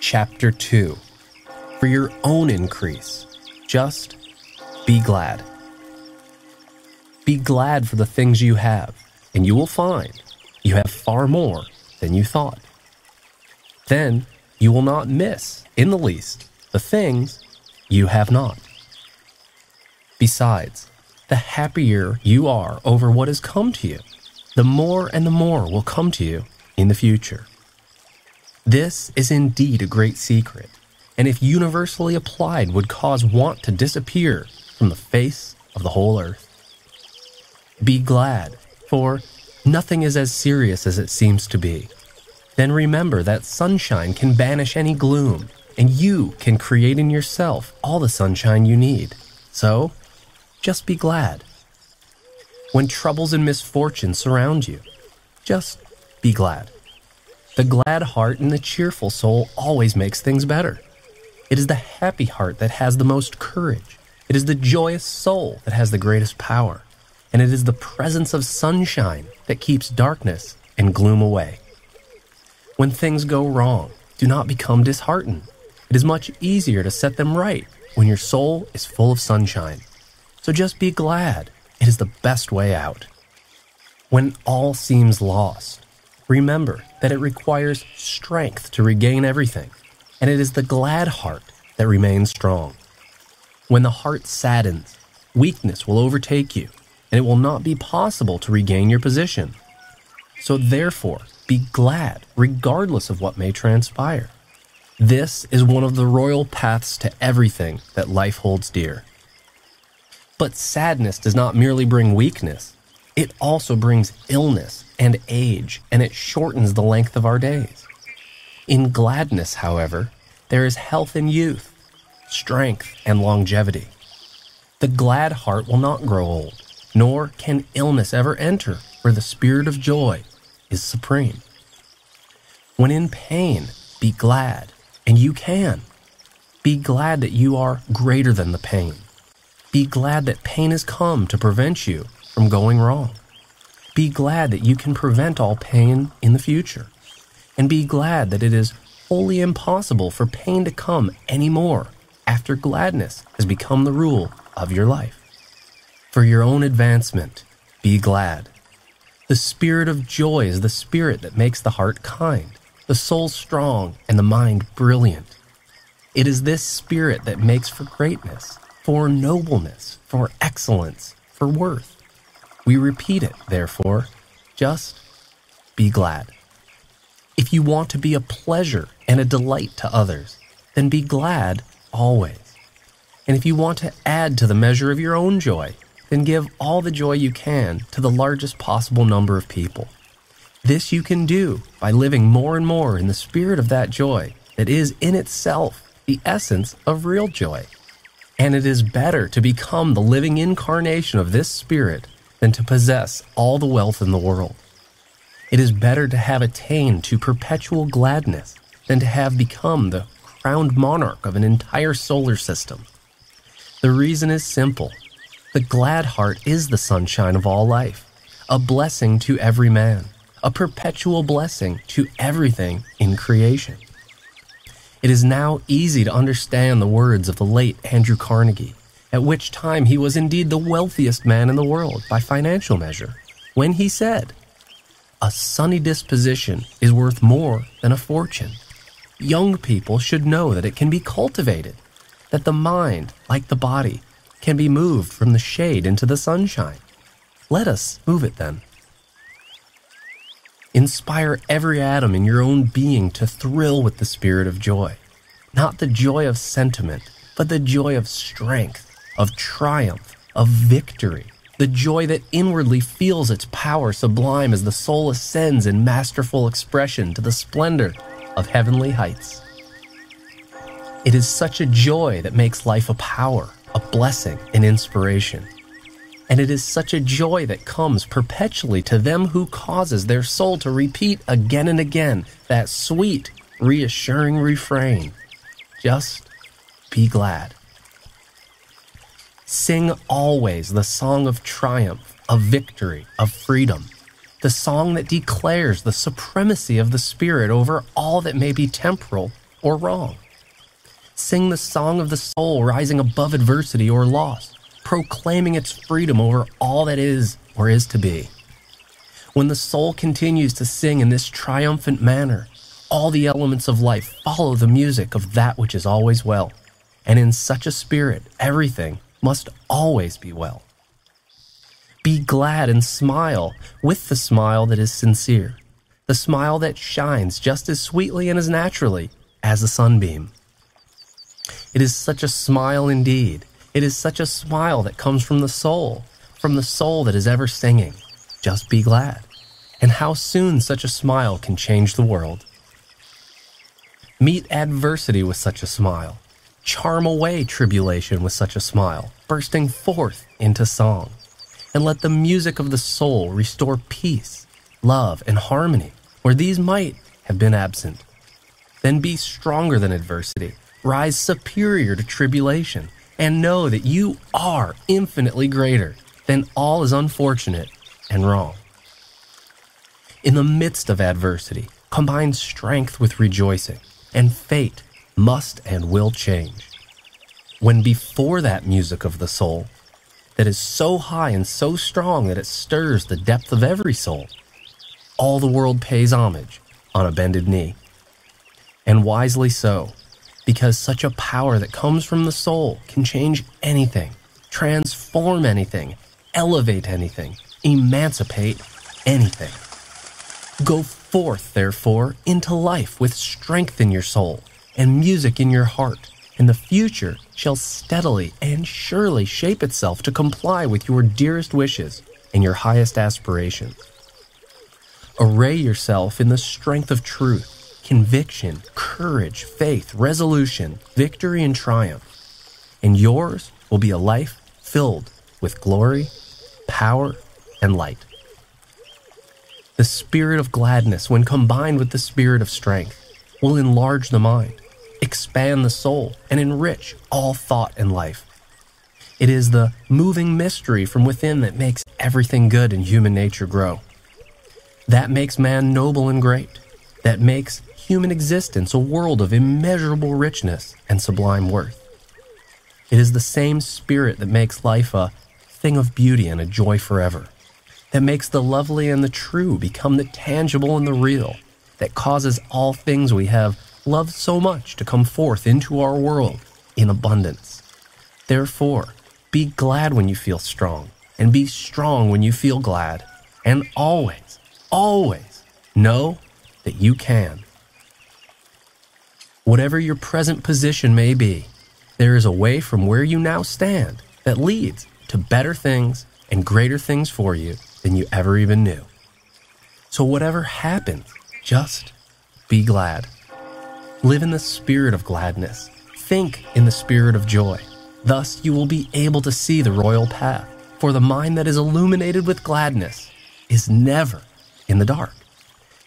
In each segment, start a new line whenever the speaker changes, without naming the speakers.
Chapter 2. For your own increase, just be glad. Be glad for the things you have, and you will find you have far more than you thought. Then you will not miss, in the least, the things you have not. Besides, the happier you are over what has come to you, the more and the more will come to you in the future. This is indeed a great secret, and if universally applied would cause want to disappear from the face of the whole earth. Be glad, for nothing is as serious as it seems to be. Then remember that sunshine can banish any gloom, and you can create in yourself all the sunshine you need. So, just be glad. When troubles and misfortunes surround you, just be glad. The glad heart and the cheerful soul always makes things better. It is the happy heart that has the most courage. It is the joyous soul that has the greatest power. And it is the presence of sunshine that keeps darkness and gloom away. When things go wrong, do not become disheartened. It is much easier to set them right when your soul is full of sunshine. So just be glad. It is the best way out. When all seems lost, remember that it requires strength to regain everything, and it is the glad heart that remains strong. When the heart saddens, weakness will overtake you, and it will not be possible to regain your position. So therefore, be glad regardless of what may transpire. This is one of the royal paths to everything that life holds dear. But sadness does not merely bring weakness. It also brings illness and age, and it shortens the length of our days. In gladness, however, there is health and youth, strength and longevity. The glad heart will not grow old, nor can illness ever enter where the spirit of joy is supreme. When in pain, be glad, and you can. Be glad that you are greater than the pain. Be glad that pain has come to prevent you from going wrong. Be glad that you can prevent all pain in the future. And be glad that it is wholly impossible for pain to come anymore after gladness has become the rule of your life. For your own advancement, be glad. The spirit of joy is the spirit that makes the heart kind, the soul strong, and the mind brilliant. It is this spirit that makes for greatness, for nobleness, for excellence, for worth. We repeat it, therefore, just be glad. If you want to be a pleasure and a delight to others, then be glad always. And if you want to add to the measure of your own joy, then give all the joy you can to the largest possible number of people. This you can do by living more and more in the spirit of that joy that is in itself the essence of real joy. And it is better to become the living incarnation of this spirit than to possess all the wealth in the world. It is better to have attained to perpetual gladness than to have become the crowned monarch of an entire solar system. The reason is simple. The glad heart is the sunshine of all life, a blessing to every man, a perpetual blessing to everything in creation. It is now easy to understand the words of the late Andrew Carnegie, at which time he was indeed the wealthiest man in the world by financial measure, when he said, "A sunny disposition is worth more than a fortune. Young people should know that it can be cultivated, that the mind, like the body, can be moved from the shade into the sunshine. Let us move it then." Inspire every atom in your own being to thrill with the spirit of joy. Not the joy of sentiment, but the joy of strength, of triumph, of victory. The joy that inwardly feels its power sublime as the soul ascends in masterful expression to the splendor of heavenly heights. It is such a joy that makes life a power, a blessing, an inspiration. And it is such a joy that comes perpetually to them who causes their soul to repeat again and again that sweet, reassuring refrain, just be glad. Sing always the song of triumph, of victory, of freedom, the song that declares the supremacy of the Spirit over all that may be temporal or wrong. Sing the song of the soul rising above adversity or loss, proclaiming its freedom over all that is or is to be. When the soul continues to sing in this triumphant manner, all the elements of life follow the music of that which is always well, and in such a spirit, everything must always be well. Be glad and smile with the smile that is sincere, the smile that shines just as sweetly and as naturally as a sunbeam. It is such a smile indeed. It is such a smile that comes from the soul that is ever singing. Just be glad. And how soon such a smile can change the world. Meet adversity with such a smile. Charm away tribulation with such a smile, bursting forth into song. And let the music of the soul restore peace, love, and harmony where these might have been absent. Then be stronger than adversity, rise superior to tribulation, and know that you are infinitely greater than all is unfortunate and wrong. In the midst of adversity, combine strength with rejoicing, and fate must and will change. When before that music of the soul, that is so high and so strong that it stirs the depth of every soul, all the world pays homage on a bended knee. And wisely so, because such a power that comes from the soul can change anything, transform anything, elevate anything, emancipate anything. Go forth, therefore, into life with strength in your soul and music in your heart, and the future shall steadily and surely shape itself to comply with your dearest wishes and your highest aspirations. Array yourself in the strength of truth, conviction, courage, faith, resolution, victory, and triumph, and yours will be a life filled with glory, power, and light. The spirit of gladness, when combined with the spirit of strength, will enlarge the mind, expand the soul, and enrich all thought and life. It is the moving mystery from within that makes everything good in human nature grow. That makes man noble and great. That makes human existence a world of immeasurable richness and sublime worth. It is the same spirit that makes life a thing of beauty and a joy forever, that makes the lovely and the true become the tangible and the real, that causes all things we have loved so much to come forth into our world in abundance. Therefore, be glad when you feel strong, and be strong when you feel glad, and always, always know that you can. Whatever your present position may be, there is a way from where you now stand that leads to better things and greater things for you than you ever even knew. So whatever happens, just be glad. Live in the spirit of gladness. Think in the spirit of joy. Thus you will be able to see the royal path, for the mind that is illuminated with gladness is never in the dark,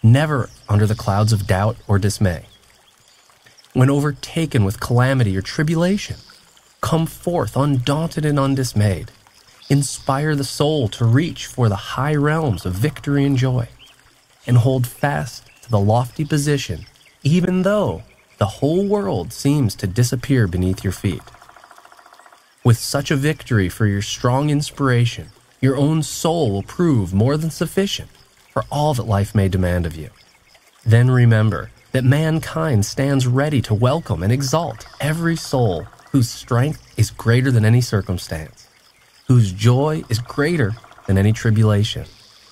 never under the clouds of doubt or dismay. When overtaken with calamity or tribulation, come forth undaunted and undismayed. Inspire the soul to reach for the high realms of victory and joy, and hold fast to the lofty position, even though the whole world seems to disappear beneath your feet. With such a victory for your strong inspiration, your own soul will prove more than sufficient for all that life may demand of you. Then remember that mankind stands ready to welcome and exalt every soul whose strength is greater than any circumstance, whose joy is greater than any tribulation,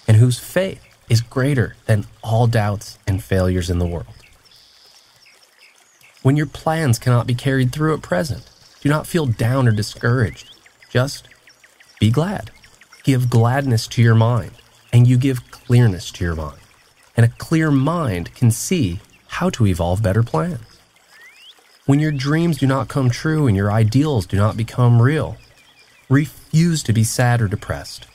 and whose faith is greater than all doubts and failures in the world. When your plans cannot be carried through at present, do not feel down or discouraged. Just be glad. Give gladness to your mind, and you give clearness to your mind. And a clear mind can see how to evolve better plans. When your dreams do not come true and your ideals do not become real, refuse to be sad or depressed.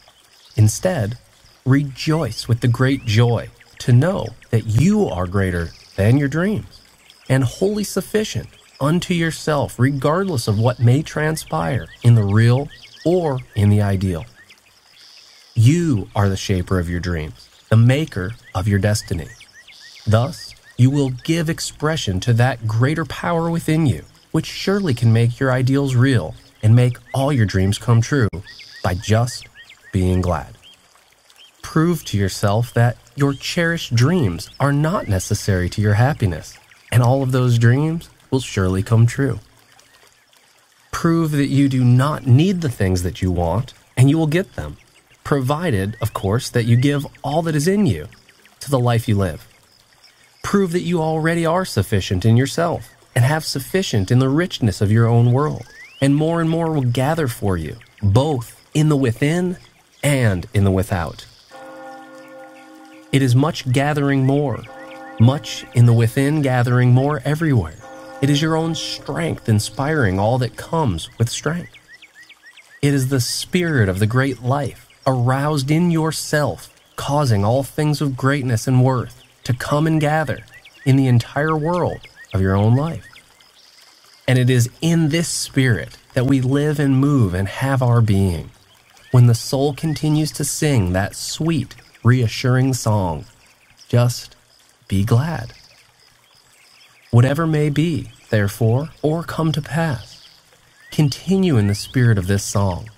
Instead, rejoice with the great joy to know that you are greater than your dreams and wholly sufficient unto yourself, regardless of what may transpire in the real or in the ideal. You are the shaper of your dreams, the maker of your destiny. Thus, you will give expression to that greater power within you, which surely can make your ideals real and make all your dreams come true by just being glad. Prove to yourself that your cherished dreams are not necessary to your happiness, and all of those dreams will surely come true. Prove that you do not need the things that you want, and you will get them, provided, of course, that you give all that is in you to the life you live. Prove that you already are sufficient in yourself and have sufficient in the richness of your own world, and more will gather for you, both in the within and in the without. It is much gathering more, much in the within gathering more everywhere. It is your own strength inspiring all that comes with strength. It is the spirit of the great life aroused in yourself, causing all things of greatness and worth to come and gather in the entire world of your own life. And it is in this spirit that we live and move and have our being. When the soul continues to sing that sweet, reassuring song, just be glad. Whatever may be, therefore, or come to pass, continue in the spirit of this song.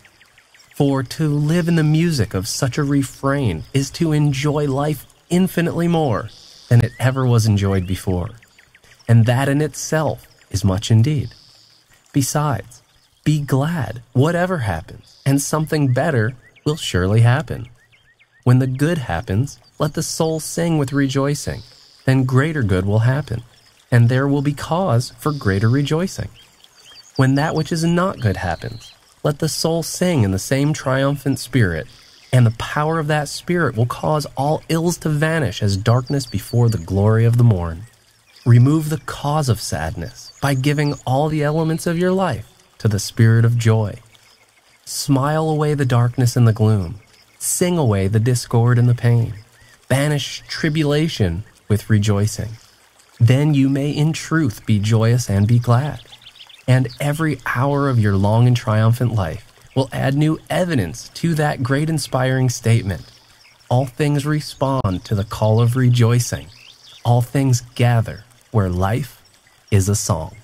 For to live in the music of such a refrain is to enjoy life infinitely more than it ever was enjoyed before. And that in itself is much indeed. Besides, be glad whatever happens, and something better will surely happen. When the good happens, let the soul sing with rejoicing, then greater good will happen, and there will be cause for greater rejoicing. When that which is not good happens, let the soul sing in the same triumphant spirit, and the power of that spirit will cause all ills to vanish as darkness before the glory of the morn. Remove the cause of sadness by giving all the elements of your life to the spirit of joy. Smile away the darkness and the gloom. Sing away the discord and the pain. Banish tribulation with rejoicing. Then you may in truth be joyous and be glad. And every hour of your long and triumphant life will add new evidence to that great inspiring statement. All things respond to the call of rejoicing. All things gather where life is a song.